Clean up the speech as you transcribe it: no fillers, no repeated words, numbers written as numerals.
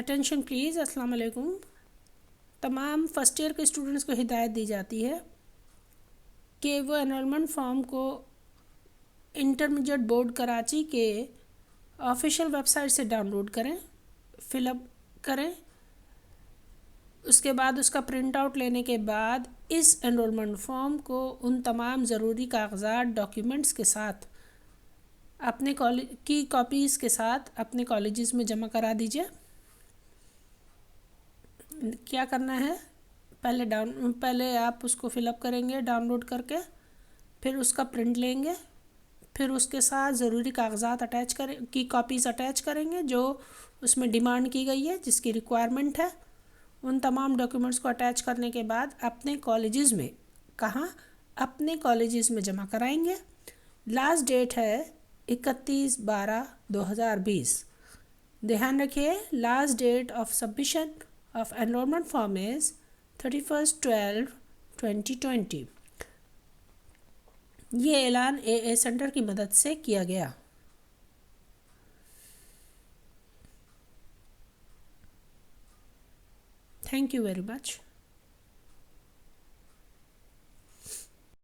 Attention please, अस्सलाम वालेकुम। तमाम फ़र्स्ट ईयर के स्टूडेंट्स को हिदायत दी जाती है कि वो एनरोलमेंट फॉर्म को इंटरमीडिएट बोर्ड कराची के ऑफिशियल वेबसाइट से डाउनलोड करें, फिलअप करें। उसके बाद उसका प्रिंट आउट लेने के बाद इस एनरोलमेंट फॉर्म को उन तमाम ज़रूरी कागजात डॉक्यूमेंट्स के साथ अपने कॉलेज की कॉपीज़ के साथ अपने कॉलेजेस में जमा करा दीजिए। क्या करना है, पहले आप उसको फिलअप करेंगे डाउनलोड करके, फिर उसका प्रिंट लेंगे, फिर उसके साथ ज़रूरी कागजात की कॉपीज़ अटैच करेंगे जो उसमें डिमांड की गई है, जिसकी रिक्वायरमेंट है। उन तमाम डॉक्यूमेंट्स को अटैच करने के बाद अपने कॉलेजेस में अपने कॉलेजेस में जमा कराएंगे। लास्ट डेट है 31/12/2020। ध्यान रखिए, last date of submission of enrolment form is 31/12/2020। ये ऐलान AA सेंटर की मदद से किया गया। Thank you very much.